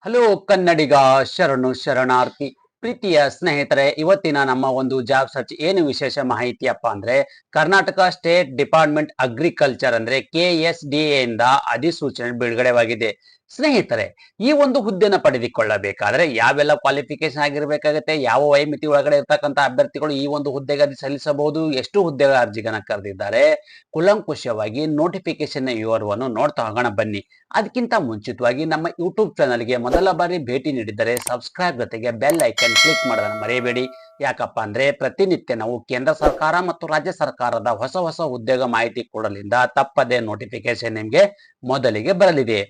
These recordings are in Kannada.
ಹಲೋ ಕನ್ನಡಿಗ ಶರಣು ಶರಣಾರ್ಥಿ. ಪ್ರೀತಿಯ ಸ್ನೇಹಿತರೆ, ಇವತ್ತಿನ ನಮ್ಮ ಒಂದು ಜಾಬ್ ಸರ್ಚ್ ಏನು ವಿಶೇಷ ಮಾಹಿತಿಯಪ್ಪ ಅಂದ್ರೆ ಕರ್ನಾಟಕ ಸ್ಟೇಟ್ ಡಿಪಾರ್ಟ್ಮೆಂಟ್ ಅಗ್ರಿಕಲ್ಚರ್ ಅಂದ್ರೆ KSDA ಇಂದ ಅಧಿಸೂಚನೆ ಬಿಡುಗಡೆವಾಗಿದೆ. ಸ್ನೇಹಿತರೆ, ಈ ಒಂದು ಹುದ್ದೆನ ಪಡೆದುಕೊಳ್ಳಬೇಕಾದ್ರೆ ಯಾವೆಲ್ಲ ಕ್ವಾಲಿಫಿಕೇಶನ್ ಆಗಿರ್ಬೇಕಾಗತ್ತೆ, ಯಾವ ವಯೋಮಿತಿ ಒಳಗಡೆ ಇರ್ತಕ್ಕಂಥ ಅಭ್ಯರ್ಥಿಗಳು ಈ ಒಂದು ಹುದ್ದೆಗೆ ಸಲ್ಲಿಸಬಹುದು, ಎಷ್ಟು ಹುದ್ದೆಗಳ ಅರ್ಜಿಗಳನ್ನ ಕರೆದಿದ್ದಾರೆ, ಕುಲಂಕುಷವಾಗಿ ನೋಟಿಫಿಕೇಶನ್ ವಿವರವನ್ನು ನೋಡ್ತಾ ಹೋಗೋಣ ಬನ್ನಿ. ಅದಕ್ಕಿಂತ ಮುಂಚಿತವಾಗಿ ನಮ್ಮ ಯೂಟ್ಯೂಬ್ ಚಾನಲ್ಗೆ ಮೊದಲ ಬಾರಿ ಭೇಟಿ ನೀಡಿದರೆ ಸಬ್ಸ್ಕ್ರೈಬ್ ಜೊತೆಗೆ ಬೆಲ್ ಐಕನ್ ಕ್ಲಿಕ್ ಮಾಡೋದನ್ನು ಮರೆಯಬೇಡಿ. ಯಾಕಪ್ಪ ಅಂದ್ರೆ ಪ್ರತಿನಿತ್ಯ ನಾವು ಕೇಂದ್ರ ಸರ್ಕಾರ ಮತ್ತು ರಾಜ್ಯ ಸರ್ಕಾರದ ಹೊಸ ಹೊಸ ಉದ್ಯೋಗ ಮಾಹಿತಿ ಕೊಡಲಿಂದ ತಪ್ಪದೆ ನೋಟಿಫಿಕೇಶನ್ ನಿಮಗೆ ಮೊದಲಿಗೆ ಬರಲಿದೆ.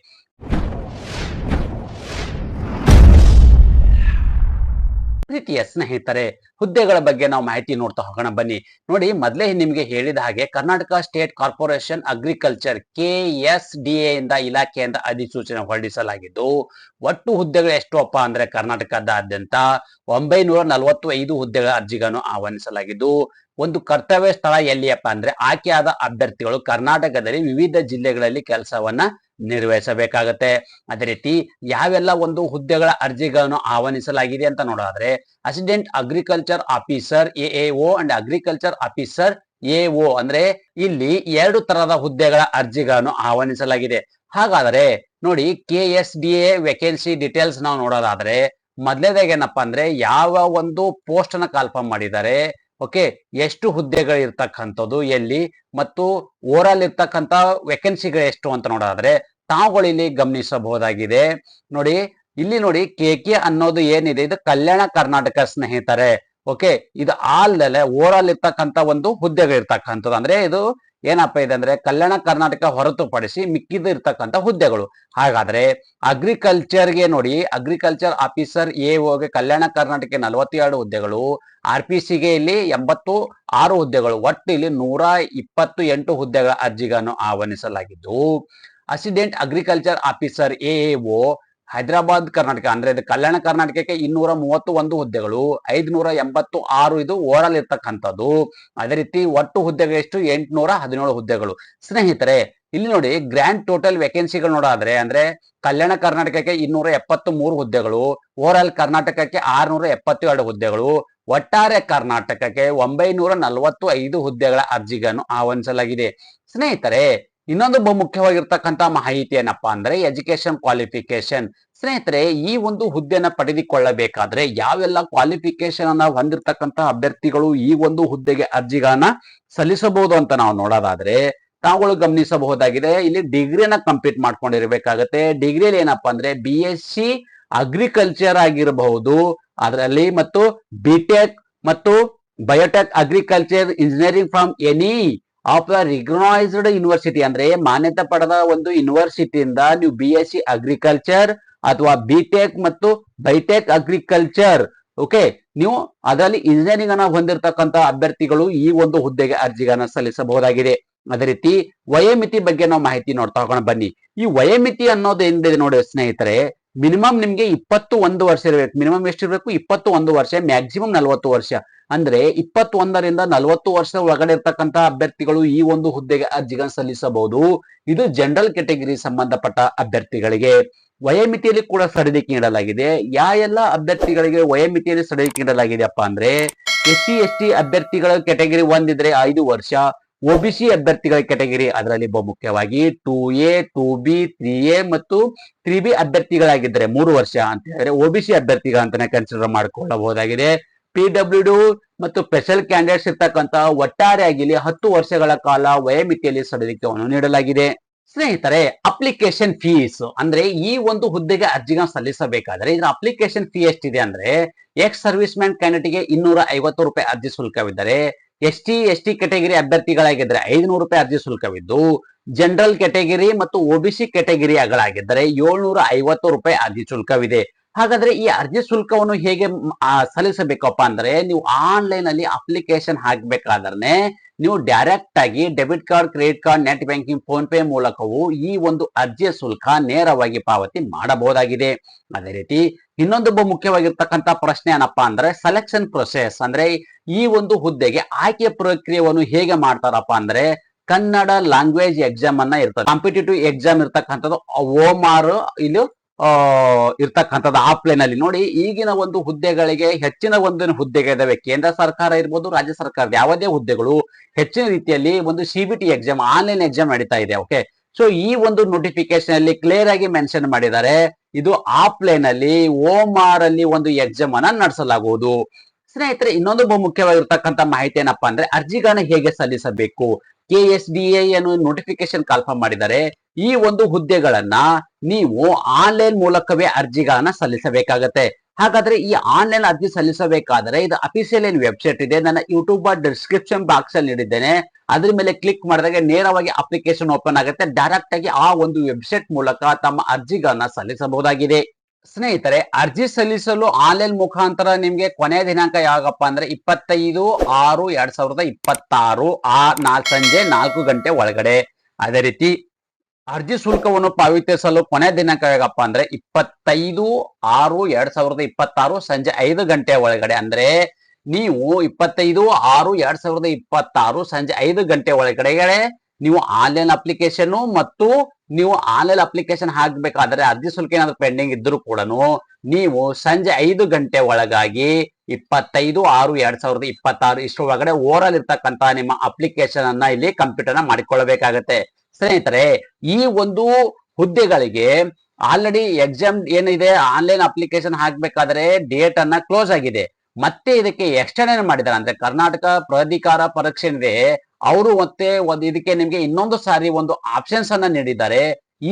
ಪ್ರೀತಿಯ ಸ್ನೇಹಿತರೆ, ಹುದ್ದೆಗಳ ಬಗ್ಗೆ ನಾವು ಮಾಹಿತಿ ನೋಡ್ತಾ ಹೋಗೋಣ ಬನ್ನಿ. ನೋಡಿ, ಮೊದಲೇ ನಿಮಗೆ ಹೇಳಿದ ಹಾಗೆ Karnataka state corporation agriculture KSDA ಇಂದ ಇಲಾಖೆಯಿಂದ ಅಧಿಸೂಚನೆ ಹೊರಡಿಸಲಾಗಿದ್ದು, ಒಟ್ಟು ಹುದ್ದೆಗಳು ಎಷ್ಟು ಅಪ್ಪ ಅಂದ್ರೆ ಕರ್ನಾಟಕದಾದ್ಯಂತ 945 ಹುದ್ದೆಗಳ ಅರ್ಜಿಗಳನ್ನು ಆಹ್ವಾನಿಸಲಾಗಿದ್ದು, ಒಂದು ಕರ್ತವ್ಯ ಸ್ಥಳ ಎಲ್ಲಿಯಪ್ಪ ಅಂದ್ರೆ ಆಯ್ಕೆಯಾದ ಅಭ್ಯರ್ಥಿಗಳು ಕರ್ನಾಟಕದಲ್ಲಿ ವಿವಿಧ ಜಿಲ್ಲೆಗಳಲ್ಲಿ ಕೆಲಸವನ್ನ ನಿರ್ವಹಿಸಬೇಕಾಗತ್ತೆ. ಅದೇ ರೀತಿ ಯಾವೆಲ್ಲ ಒಂದು ಹುದ್ದೆಗಳ ಅರ್ಜಿಗಳನ್ನು ಆಹ್ವಾನಿಸಲಾಗಿದೆ ಅಂತ ನೋಡೋದಾದ್ರೆ assistant agriculture officer AAO and agriculture officer AO ಅಂದ್ರೆ ಇಲ್ಲಿ 2 ತರಹದ ಹುದ್ದೆಗಳ ಅರ್ಜಿಗಳನ್ನು ಆಹ್ವಾನಿಸಲಾಗಿದೆ. ಹಾಗಾದ್ರೆ ನೋಡಿ, KSDA ವೇಕೆನ್ಸಿ ಡೀಟೇಲ್ಸ್ ನಾವು ನೋಡೋದಾದ್ರೆ ಮೊದಲನೇದಾಗಿ ಏನಪ್ಪಾ ಅಂದ್ರೆ ಯಾವ ಒಂದು ಪೋಸ್ಟ್ ಅನ್ನ ಕಾಲ್ಫಾರ್ಮ್ ಮಾಡಿದ್ದಾರೆ, ಓಕೆ, ಎಷ್ಟು ಹುದ್ದೆಗಳು ಇರ್ತಕ್ಕಂಥದ್ದು ಎಲ್ಲಿ, ಮತ್ತು ಓವರಾಲ್ ಇರ್ತಕ್ಕಂಥ ವೇಕೆನ್ಸಿಗಳು ಎಷ್ಟು ಅಂತ ನೋಡೋದಾದ್ರೆ ತಾವುಗಳು ಇಲ್ಲಿ ಗಮನಿಸಬಹುದಾಗಿದೆ. ನೋಡಿ, ಇಲ್ಲಿ ನೋಡಿ KK ಅನ್ನೋದು ಏನಿದೆ ಇದು ಕಲ್ಯಾಣ ಕರ್ನಾಟಕ ಸ್ನೇಹಿತರೆ. ಓಕೆ, ಇದು ಆಲ್ದಲೆ ಓವರಾಲ್ ಇರ್ತಕ್ಕಂಥ ಒಂದು ಹುದ್ದೆಗಳು ಇರ್ತಕ್ಕಂಥದ್ದು. ಅಂದ್ರೆ ಇದು ಏನಪ್ಪಾ ಇದೆ ಅಂದ್ರೆ ಕಲ್ಯಾಣ ಕರ್ನಾಟಕ ಹೊರತುಪಡಿಸಿ ಮಿಕ್ಕಿದ ಇರ್ತಕ್ಕಂಥ ಹುದ್ದೆಗಳು. ಹಾಗಾದ್ರೆ ಅಗ್ರಿಕಲ್ಚರ್ಗೆ ನೋಡಿ, ಅಗ್ರಿಕಲ್ಚರ್ ಆಫೀಸರ್ AOಗೆ ಕಲ್ಯಾಣ ಕರ್ನಾಟಕ 42 ಹುದ್ದೆಗಳು, RPCಗೆ ಇಲ್ಲಿ 86 ಹುದ್ದೆಗಳು, ಒಟ್ಟು ಇಲ್ಲಿ 128 ಹುದ್ದೆಗಳ ಅರ್ಜಿಗಳನ್ನು ಆಹ್ವಾನಿಸಲಾಗಿದ್ದು, assistant agriculture officer AAO Hyderabad Karnataka ಅಂದ್ರೆ ಇದು ಕಲ್ಯಾಣ ಕರ್ನಾಟಕಕ್ಕೆ 231 ಹುದ್ದೆಗಳು, 586 ಇದು ಓವರಾಲ್ ಇರ್ತಕ್ಕಂಥದ್ದು. ಅದೇ ರೀತಿ ಒಟ್ಟು ಹುದ್ದೆಗಳು ಎಷ್ಟು 817 ಹುದ್ದೆಗಳು. ಸ್ನೇಹಿತರೆ, ಇಲ್ಲಿ ನೋಡಿ ಗ್ರ್ಯಾಂಡ್ ಟೋಟಲ್ ವೇಕೆನ್ಸಿಗಳು ನೋಡಾದ್ರೆ ಅಂದ್ರೆ ಕಲ್ಯಾಣ ಕರ್ನಾಟಕಕ್ಕೆ 273 ಹುದ್ದೆಗಳು, ಓವರಾಲ್ ಕರ್ನಾಟಕಕ್ಕೆ 672 ಹುದ್ದೆಗಳು, ಒಟ್ಟಾರೆ ಕರ್ನಾಟಕಕ್ಕೆ 945 ಹುದ್ದೆಗಳ ಅರ್ಜಿಗಳನ್ನು ಆಹ್ವಾನಿಸಲಾಗಿದೆ. ಸ್ನೇಹಿತರೆ, ಇನ್ನೊಂದು ಬಹುಮುಖ್ಯವಾಗಿರ್ತಕ್ಕಂಥ ಮಾಹಿತಿ ಏನಪ್ಪಾ ಅಂದ್ರೆ ಎಜುಕೇಶನ್ ಕ್ವಾಲಿಫಿಕೇಶನ್. ಸ್ನೇಹಿತರೆ, ಈ ಒಂದು ಹುದ್ದೆನ ಪಡೆದುಕೊಳ್ಳಬೇಕಾದ್ರೆ ಯಾವೆಲ್ಲ ಕ್ವಾಲಿಫಿಕೇಶನ್ ಅನ್ನ ಹೊಂದಿರತಕ್ಕಂತ ಅಭ್ಯರ್ಥಿಗಳು ಈ ಒಂದು ಹುದ್ದೆಗೆ ಅರ್ಜಿಗಳನ್ನ ಸಲ್ಲಿಸಬಹುದು ಅಂತ ನಾವು ನೋಡೋದಾದ್ರೆ ತಾವುಗಳು ಗಮನಿಸಬಹುದಾಗಿದೆ. ಇಲ್ಲಿ ಡಿಗ್ರಿನ ಕಂಪ್ಲೀಟ್ ಮಾಡ್ಕೊಂಡಿರ್ಬೇಕಾಗತ್ತೆ. ಡಿಗ್ರಿಯಲ್ಲಿ ಏನಪ್ಪಾ ಅಂದ್ರೆ BSc ಅಗ್ರಿಕಲ್ಚರ್ ಆಗಿರಬಹುದು ಅದರಲ್ಲಿ, ಮತ್ತು BTech ಮತ್ತು biotech agriculture engineering from any of the recognised university ಅಂದ್ರೆ ಮಾನ್ಯತೆ ಪಡೆದ ಒಂದು ಯೂನಿವರ್ಸಿಟಿಯಿಂದ ನೀವು BSc ಅಗ್ರಿಕಲ್ಚರ್ ಅಥವಾ BTech ಮತ್ತು ಬೈಟೆಕ್ ಅಗ್ರಿಕಲ್ಚರ್, ಓಕೆ, ನೀವು ಅದರಲ್ಲಿ ಇಂಜಿನಿಯರಿಂಗ್ ಅನ್ನ ಹೊಂದಿರತಕ್ಕಂತ ಅಭ್ಯರ್ಥಿಗಳು ಈ ಒಂದು ಹುದ್ದೆಗೆ ಅರ್ಜಿಗಳನ್ನ ಸಲ್ಲಿಸಬಹುದಾಗಿದೆ. ಅದೇ ರೀತಿ ವಯೋಮಿತಿ ಬಗ್ಗೆ ನಾವು ಮಾಹಿತಿ ನೋಡ್ತಾ ಹೋಗೋಣ ಬನ್ನಿ. ಈ ವಯೋಮಿತಿ ಅನ್ನೋದು ಏನಿದೆ ನೋಡಿ ಸ್ನೇಹಿತರೆ, ಮಿನಿಮಮ್ ನಿಮ್ಗೆ 21 ವರ್ಷ ಇರಬೇಕು. ಮಿನಿಮಮ್ ಎಷ್ಟಿರ್ಬೇಕು? 21 ವರ್ಷ, ಮ್ಯಾಕ್ಸಿಮಮ್ 40 ವರ್ಷ. ಅಂದ್ರೆ 21ರಿಂದ 40 ವರ್ಷ ಒಳಗಡೆ ಇರ್ತಕ್ಕಂತ ಅಭ್ಯರ್ಥಿಗಳು ಈ ಒಂದು ಹುದ್ದೆಗೆ ಅರ್ಜಿಗಳನ್ನು ಸಲ್ಲಿಸಬಹುದು. ಇದು ಜನರಲ್ ಕೆಟಗರಿ ಸಂಬಂಧಪಟ್ಟ ಅಭ್ಯರ್ಥಿಗಳಿಗೆ. ವಯೋಮಿತಿಯಲ್ಲಿ ಕೂಡ ಸಡಿಲಿಕೆ ನೀಡಲಾಗಿದೆ. ಎಲ್ಲ ಅಭ್ಯರ್ಥಿಗಳಿಗೆ ವಯೋಮಿತಿಯಲ್ಲಿ ಸಡಿಲಿಕೆ ನೀಡಲಾಗಿದೆಯಪ್ಪ ಅಂದ್ರೆ SC/ST ಅಭ್ಯರ್ಥಿಗಳ ಕೆಟಗರಿ 1 ಇದ್ರೆ 5 ವರ್ಷ, OBC ಅಭ್ಯರ್ಥಿಗಳ ಕೆಟಗರಿ ಅದರಲ್ಲಿ ಬಹುಮುಖ್ಯವಾಗಿ 2A 2B 3A ಮತ್ತು 3B ಅಭ್ಯರ್ಥಿಗಳಾಗಿದ್ದರೆ 3 ವರ್ಷ ಅಂತ ಹೇಳಿದ್ರೆ OBC ಅಭ್ಯರ್ಥಿಗಳಂತಾನೆ ಕನ್ಸಿಡರ್ ಮಾಡಿಕೊಳ್ಳಬಹುದಾಗಿದೆ. PWD ಮತ್ತು ಸ್ಪೆಷಲ್ ಕ್ಯಾಂಡಿಡೇಟ್ಸ್ ಇರ್ತಕ್ಕಂತ ಒಟ್ಟಾರೆಯಾಗಿ 10 ವರ್ಷಗಳ ಕಾಲ ವಯೋಮಿತಿಯಲ್ಲಿ ಸಡಿಲಿಕೆಯನ್ನು ನೀಡಲಾಗಿದೆ. ಸ್ನೇಹಿತರೆ, ಅಪ್ಲಿಕೇಶನ್ ಫೀಸ್ ಅಂದ್ರೆ ಈ ಒಂದು ಹುದ್ದೆಗೆ ಅರ್ಜಿಗಳನ್ನು ಸಲ್ಲಿಸಬೇಕಾದ್ರೆ ಇದರ ಅಪ್ಲಿಕೇಶನ್ ಫೀ ಎಷ್ಟಿದೆ ಅಂದ್ರೆ ಎಕ್ಸ್ ಸರ್ವಿಸ್ ಮ್ಯಾನ್ ಕ್ಯಾಂಡಿಡೇಟ್ಗೆ 250 ರೂಪಾಯಿ ಅರ್ಜಿ ಶುಲ್ಕವಿದ್ದರೆ, ST/ST ಕೆಟಗರಿ ಅಭ್ಯರ್ಥಿಗಳಾಗಿದ್ದರೆ 500 ರೂಪಾಯಿ ಅರ್ಜಿ ಶುಲ್ಕವಿದ್ದು, ಜನರಲ್ ಕೆಟಗರಿ ಮತ್ತು OBC ಕೆಟಗರಿಗಳಾಗಿದ್ದರೆ 750 ರೂಪಾಯಿ ಅರ್ಜಿ ಶುಲ್ಕವಿದೆ. ಹಾಗಾದ್ರೆ ಈ ಅರ್ಜಿ ಶುಲ್ಕವನ್ನು ಹೇಗೆ ಸಲ್ಲಿಸಬೇಕಪ್ಪ ಅಂದ್ರೆ ನೀವು ಆನ್ಲೈನ್ ಅಲ್ಲಿ ಅಪ್ಲಿಕೇಶನ್ ಹಾಕ್ಬೇಕಾದ್ರೆ ನೀವು ಡೈರೆಕ್ಟ್ ಆಗಿ debit card, credit card, net banking, phone pay ಮೂಲಕವೂ ಈ ಒಂದು ಅರ್ಜಿಯ ಶುಲ್ಕ ನೇರವಾಗಿ ಪಾವತಿ ಮಾಡಬಹುದಾಗಿದೆ. ಅದೇ ರೀತಿ ಇನ್ನೊಂದು ಮುಖ್ಯವಾಗಿರ್ತಕ್ಕಂಥ ಪ್ರಶ್ನೆ ಏನಪ್ಪಾ ಅಂದ್ರೆ ಸೆಲೆಕ್ಷನ್ ಪ್ರೊಸೆಸ್ ಅಂದ್ರೆ ಈ ಒಂದು ಹುದ್ದೆಗೆ ಆಯ್ಕೆ ಪ್ರಕ್ರಿಯೆಯನ್ನು ಹೇಗೆ ಮಾಡ್ತಾರಪ್ಪ ಅಂದ್ರೆ ಕನ್ನಡ ಲ್ಯಾಂಗ್ವೇಜ್ ಎಕ್ಸಾಮ್ ಅನ್ನ ಇರ್ತದೆ. ಕಾಂಪಿಟೇಟಿವ್ ಎಕ್ಸಾಮ್ ಇರ್ತಕ್ಕಂಥದ್ದು OMR ಇಲ್ಲಿ ಇರ್ತಕ್ಕಂಥದ್ದು ಆಫ್ಲೈನ್ ಅಲ್ಲಿ ನೋಡಿ. ಈಗಿನ ಒಂದು ಹುದ್ದೆಗಳಿಗೆ ಹೆಚ್ಚಿನ ಒಂದು ಹುದ್ದೆಗೆ ಇದಾವೆ. ಕೇಂದ್ರ ಸರ್ಕಾರ ಇರ್ಬೋದು, ರಾಜ್ಯ ಸರ್ಕಾರದ ಯಾವುದೇ ಹುದ್ದೆಗಳು ಹೆಚ್ಚಿನ ರೀತಿಯಲ್ಲಿ ಒಂದು CBT ಎಕ್ಸಾಮ್, ಆನ್ಲೈನ್ ಎಕ್ಸಾಮ್ ನಡೀತಾ ಇದೆ. ಓಕೆ, ಸೊ ಈ ಒಂದು ನೋಟಿಫಿಕೇಶನ್ ಅಲ್ಲಿ ಕ್ಲಿಯರ್ ಆಗಿ ಮೆನ್ಷನ್ ಮಾಡಿದ್ದಾರೆ, ಇದು ಆಫ್ಲೈನ್ ಅಲ್ಲಿ OMR ಅಲ್ಲಿ ಒಂದು ಎಕ್ಸಾಮ್ ಅನ್ನ ನಡೆಸಲಾಗುವುದು. ಸ್ನೇಹಿತರೆ, ಇನ್ನೊಂದು ಬಹು ಮುಖ್ಯವಾಗಿರ್ತಕ್ಕಂಥ ಮಾಹಿತಿ ಏನಪ್ಪಾ ಅಂದ್ರೆ ಅರ್ಜಿಗಳನ್ನ ಹೇಗೆ ಸಲ್ಲಿಸಬೇಕು. KSDA ಏನು ನೋಟಿಫಿಕೇಶನ್ ಕಾಲ್ಫರ್ಮ್ ಮಾಡಿದ್ದಾರೆ, ಈ ಒಂದು ಹುದ್ದೆಗಳನ್ನ ನೀವು ಆನ್ಲೈನ್ ಮೂಲಕವೇ ಅರ್ಜಿಗಳನ್ನ ಸಲ್ಲಿಸಬೇಕಾಗತ್ತೆ. ಹಾಗಾದ್ರೆ ಈ ಆನ್ಲೈನ್ ಅರ್ಜಿ ಸಲ್ಲಿಸಬೇಕಾದ್ರೆ ಇದು ಅಫಿಷಿಯಲ್ ಏನ್ ವೆಬ್ಸೈಟ್ ಇದೆ, ನನ್ನ ಯೂಟ್ಯೂಬ್ ಡಿಸ್ಕ್ರಿಪ್ಷನ್ ಬಾಕ್ಸ್ ಅಲ್ಲಿ ನೀಡಿದ್ದೇನೆ. ಅದ್ರ ಮೇಲೆ ಕ್ಲಿಕ್ ಮಾಡಿದಾಗ ನೇರವಾಗಿ ಅಪ್ಲಿಕೇಶನ್ ಓಪನ್ ಆಗುತ್ತೆ. ಡೈರೆಕ್ಟ್ ಆಗಿ ಆ ಒಂದು ವೆಬ್ಸೈಟ್ ಮೂಲಕ ತಮ್ಮ ಅರ್ಜಿಗಳನ್ನ ಸಲ್ಲಿಸಬಹುದಾಗಿದೆ. ಸ್ನೇಹಿತರೆ, ಅರ್ಜಿ ಸಲ್ಲಿಸಲು ಆನ್ಲೈನ್ ಮುಖಾಂತರ ನಿಮ್ಗೆ ಕೊನೆಯ ದಿನಾಂಕ ಯಾವಾಗಪ್ಪ ಅಂದ್ರೆ 25/6/2026 ಸಂಜೆ 4 ಗಂಟೆ ಒಳಗಡೆ. ಅದೇ ರೀತಿ ಅರ್ಜಿ ಶುಲ್ಕವನ್ನು ಪಾವತಿಸಲು ಕೊನೆಯ ದಿನಾಂಕ ಯಾವಾಗಪ್ಪ ಅಂದ್ರೆ 25/6/2026 ಸಂಜೆ 5 ಗಂಟೆ ಒಳಗಡೆ. ಅಂದ್ರೆ ನೀವು 25/6/2026 ಸಂಜೆ 5 ಗಂಟೆ ಒಳಗಡೆ ನೀವು ಆನ್ಲೈನ್ ಅಪ್ಲಿಕೇಶನ್ ಮತ್ತು ನೀವು ಆನ್ಲೈನ್ ಅಪ್ಲಿಕೇಶನ್ ಹಾಕಬೇಕಾದ್ರೆ ಅರ್ಜಿ ಶುಲ್ಕ ಏನಾದ್ರು ಪೆಂಡಿಂಗ್ ಇದ್ರೂ ಕೂಡ ನೀವು ಸಂಜೆ 5 ಗಂಟೆ ಒಳಗಾಗಿ 25/6/2026 ಇಷ್ಟು ಒಳಗಡೆ ಓವರಾಲ್ ಇರ್ತಕ್ಕಂತ ನಿಮ್ಮ ಅಪ್ಲಿಕೇಶನ್ ಅನ್ನ ಇಲ್ಲಿ ಕಂಪ್ಯೂಟರ್ ನ ಮಾಡಿಕೊಳ್ಳಬೇಕಾಗತ್ತೆ. ಸ್ನೇಹಿತರೆ, ಈ ಒಂದು ಹುದ್ದೆಗಳಿಗೆ ಆಲ್ರೆಡಿ ಎಕ್ಸಾಮ್ ಏನಿದೆ, ಆನ್ಲೈನ್ ಅಪ್ಲಿಕೇಶನ್ ಹಾಕ್ಬೇಕಾದ್ರೆ ಡೇಟ್ ಅನ್ನ ಕ್ಲೋಸ್ ಆಗಿದೆ. ಮತ್ತೆ ಇದಕ್ಕೆ ಎಕ್ಸ್ಟೆಂಡ್ ಮಾಡಿದ್ದಾರೆ ಅಂದ್ರೆ ಕರ್ನಾಟಕ ಪ್ರಾಧಿಕಾರ ಪರೀಕ್ಷೆ ಇದೆ, ಅವರು ಮತ್ತೆ ಇದಕ್ಕೆ ನಿಮ್ಗೆ ಇನ್ನೊಂದು ಸಾರಿ ಒಂದು ಆಪ್ಷನ್ಸ್ ಅನ್ನ ನೀಡಿದ್ದಾರೆ.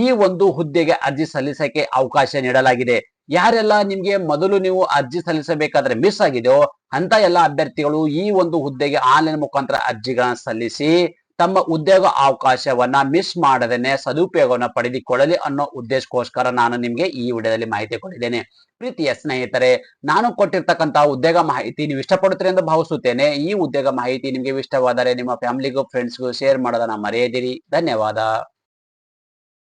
ಈ ಒಂದು ಹುದ್ದೆಗೆ ಅರ್ಜಿ ಸಲ್ಲಿಸಕ್ಕೆ ಅವಕಾಶ ನೀಡಲಾಗಿದೆ. ಯಾರೆಲ್ಲ ನಿಮ್ಗೆ ಮೊದಲು ನೀವು ಅರ್ಜಿ ಸಲ್ಲಿಸಬೇಕಾದ್ರೆ ಮಿಸ್ ಆಗಿದೆಯೋ ಅಂತ ಎಲ್ಲ ಅಭ್ಯರ್ಥಿಗಳು ಈ ಒಂದು ಹುದ್ದೆಗೆ ಆನ್ಲೈನ್ ಮುಖಾಂತರ ಅರ್ಜಿಗಳನ್ನ ಸಲ್ಲಿಸಿ ತಮ್ಮ ಉದ್ಯೋಗ ಅವಕಾಶವನ್ನ ಮಿಸ್ ಮಾಡದೇನೆ ಸದುಪಯೋಗವನ್ನ ಪಡೆದುಕೊಳ್ಳಲಿ ಅನ್ನೋ ಉದ್ದೇಶಕ್ಕೋಸ್ಕರ ನಾನು ನಿಮ್ಗೆ ಈ ವಿಡಿಯೋದಲ್ಲಿ ಮಾಹಿತಿ ಕೊಟ್ಟಿದ್ದೇನೆ. ಪ್ರೀತಿಯ ಸ್ನೇಹಿತರೆ, ನಾನು ಕೊಟ್ಟಿರ್ತಕ್ಕಂತಹ ಉದ್ಯೋಗ ಮಾಹಿತಿ ನೀವು ಇಷ್ಟಪಡುತ್ತೀರಿ ಎಂದು ಭಾವಿಸುತ್ತೇನೆ. ಈ ಉದ್ಯೋಗ ಮಾಹಿತಿ ನಿಮ್ಗೆ ಇಷ್ಟವಾದರೆ ನಿಮ್ಮ ಫ್ಯಾಮಿಲಿಗೂ ಫ್ರೆಂಡ್ಸ್ಗೂ ಶೇರ್ ಮಾಡೋದನ್ನ ಮರೆಯದಿರಿ. ಧನ್ಯವಾದ.